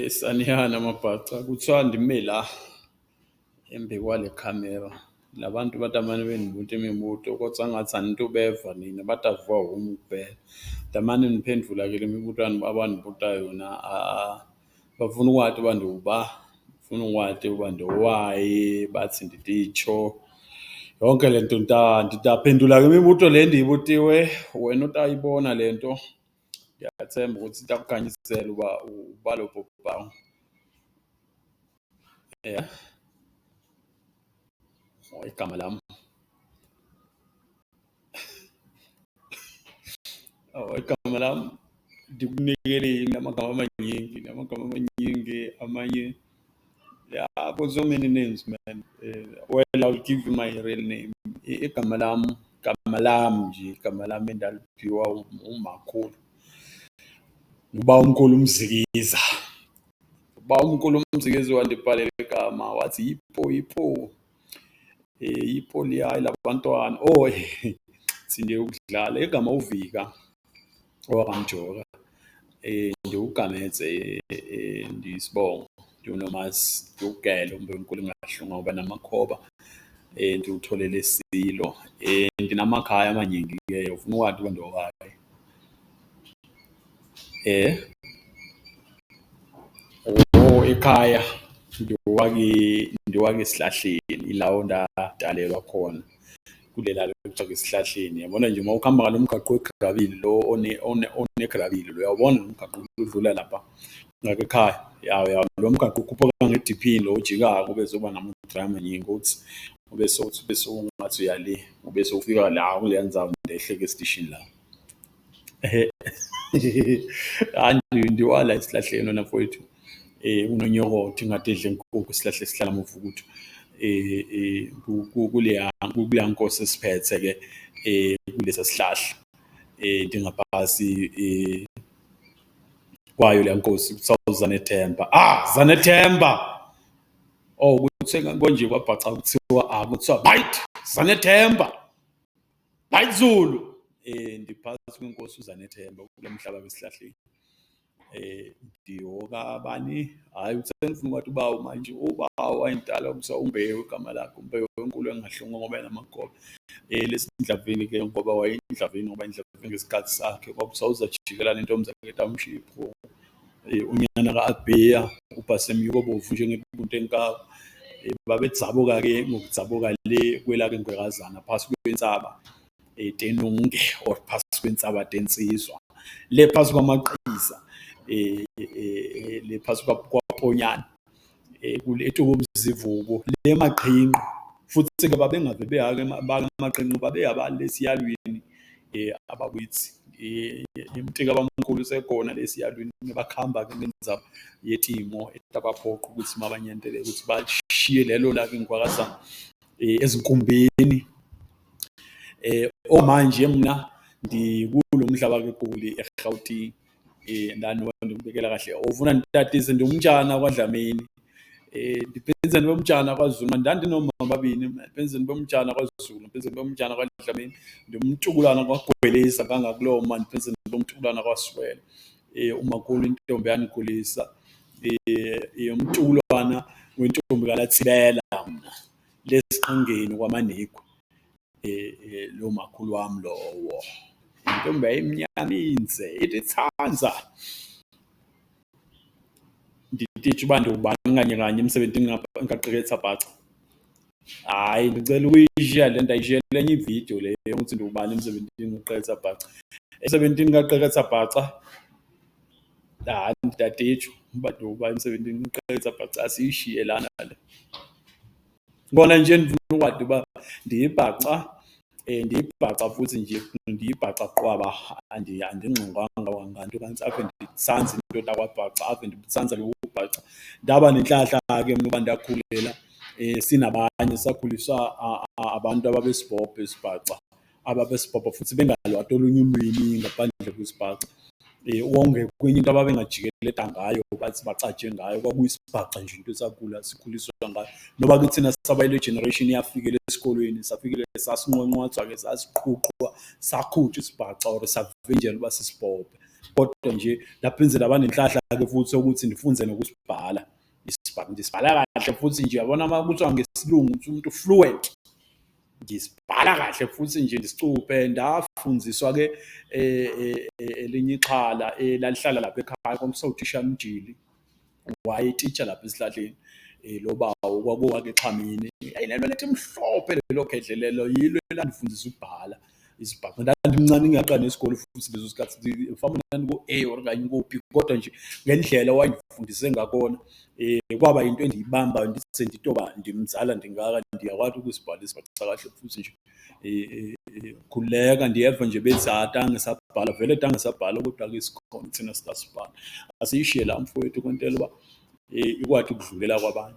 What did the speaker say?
Saniyana mabhaca, kuthiwa ndime la embi kwale khamera. La bantu batamane bendibuta imibuto kodwa ngathi anintubeva nina bathi avuka home kuphela. Damane niphendula-ke le mibutwana abandibuta yona. Bafuna ukwazi uba ndiwuba, bafuna ukwazi uba ndiwayi, bathi ndititsho. Yonke le nto nditaphendula-ke imibuto le ndiyibutiwe. Wena utayibona le nto, ndiyathemba ukuthi itakukhanyisela uba ubalo bhobhawu. Igama lami igama lami ndikunikele nginamagama amaningi amanye. Yeah, I've got so many names, man. Well, I'll give you my real name. Igama lami endaliphiwa umakhulu. Uba umkhulu umzikiza. Uba umkhulu umzikiza wandibhalela igama wathi Yipho. Yipho liya labantwana. Sinde ukudlala igama uVika owakamjoka. Ndiwugametse ndisibongo. NdiwuNomasi, ndiwugele uMbenkulu ngahlunga ngoba namakhoba. Ndiwutholele isilo. Ndinamakhaya amaningi-ke, ufuna ukwazi uba ndiwawayi. Ekhaya ndiwake Esihlahleni, ilawo ndadalelwa khona. Kulela lokuthiwa Esihlahleni. Yabona nje uma ukuhamba ngalo mgaqo wegravili lo onegravili lo, uyawubona lo mgaqo udlula lapha ngakekhaya. Ya lo mgaqo ukhuphuka ngeDiphini lo ojikako ube soba nama-drum amaningi ukuthi ube ungathi uyale, ube sowufika la kuleya ndzawo ndehleke esitishini la. Ndiwala Esihlahleni wena mfowethu. Unonyokothi ingade edle inkukhu isihlahla esihlala Muvukuthu. Kuleya nkosi esiphethe-ke kulesa sihlahla. Ndingaphasi kwayo leya nkosi kuthiwa uZanethemba. Zanethemba. Kuthe konje kwabhaca kuthiwa Byte Zanethemba. Byte Zulu. Ndiphakathi kwenkosi uZanethemba kule mhlaba wesihlahleni. Ndiyoka bani? Usengifuna ukwathi ubawo manje. Ubawo wayendala kuthiwa uMbewu igama lakhe. uMbewu enkulu engahlunga ngoba enamakhova. Lesindlavini-ke ngoba wayendlavini ngoba indlavini ngesikhathi sakhe kwakuthiwa uzajikelana intombazane Township. Unyana ka-Abeya uBhasemyuko bovu njengebuntu enkaba. Babedzabuka-ke ngokudzabuka le kwelake Ngwekazana phasi kwentsaba Tenunge or phasi kwentsaba Tensizwa. Le phasi kwamaqiza. Le phasi kwaPonyana. Kulethu komzivuko le maqhinqo. Futhi-ke babengave behake amaqhinqo babeyabali lesiyalwini abakithi. Imtika abamkhulu sekhona lesiyalwini bakhamba-ke ngendzaba yetimo etabaphoqa ukuthi mabanyentele ukuthi bashiye lelo lake Ngwakazana ezinkumbeni. Manje mina ndikulo mhlaba kaGoli eGauteng. Ndanoba ndikubekela kahle ufuna nditatise ndiwumtshana kwaDlamini. Ndiphenzeni bomtshana kwaZulu. Ndandinomama ababini, ndiphenzeni bomtshana kwaZulu, ndiphenzeni bomtshana kwaDlamini. Ndimtukulana kwaGwelisa kangakuloma, ndiphenzeni bomtukulana kwaSwele. Umakhulu intombi yangikhulisa. Umtukulwana wentombi kaLathibela mina. Lesiqingeni kwaManikwe. Lo makhulu wami lowo. Intombi yayimnyaminze, ithanza. Ndititsha uba ndiwubani kanye emsebentini ngaqeketha bhaca. Ndicela ukuyishiya le nto ayishiyele enye ividiyo le ukuthi ndiwubani emsebentini ngaqeketha bhaca. Emsebentini ngaqeketha bhaca. Ndaditsha uba ndiwuba emsebentini ngaqeketha bhaca asiyishiye lana le. Ngibona nje ndifuna ukwazi uba ndiyibhaca futhi nje ndiyibhaca qwaba andingxonganga wanganto kanti ave nditsanza into takwaBhaca, ave nditsanza loku bhaca. Ndaba nenhlahla-ke mina uba ndakhulela sinabanye sakhuliswa abantu ababesibhobha esibhaca. Ababesibhobha futhi bengalwati olunye ulwimi ngaphandle kwesibhaca. Kwenye into ababengajikeleta ngayo bathi bacatshe ngayo kwakuyisibhaca nje into esakhula sikhuliswa ngayo. Noba ke thina sabayile generation yafikele esikolweni safikele sasinqonqwathwa-ke sasiqhuqhwa sakhutshwa isibhaca or savinjelwa uba sisibhobhe. Kodwa nje laphinze laba nenhlahla-ke futhi sokuthi ndifunze nokusibhala isibhamu. Ngisibhala kahle futhi nje yabona uma kuthiwa ngesilungu uthi umuntu fluent, ngisibhala kahle futhi nje ndisicuphe. Ndafundziswa-ke elinye ixhala elalihlala lapha ekhaya kwakuthiwa uthisha Mjili, wayetitsha lapha esihlahleni. Lo bawo kwakowake Xhamini. Eyi lento lithi mhlophe lelo khedle lelo, yilo elandifundisa ukubhala isibhamu. Ndandimncane ngingaqali nesikole futhi leso sikhathi mhlawumbe ndandiku-A or kanye ku-B, kodwa nje ngendlela owayengifundise ngakona kwaba yinto engiyibambayo ndithi sengitoba ndimdala ndingaka ndiyakwazi ukusibhala isibhaca kahle futhi nje khululeka. Ndiyeva nje bethi tange sabhala, vele tange sabhala, kodwa-ke sikhona thina sasibhala. Asiyishiye la mfowethu kwentela uba ikwazi ukudlulela kwabanye.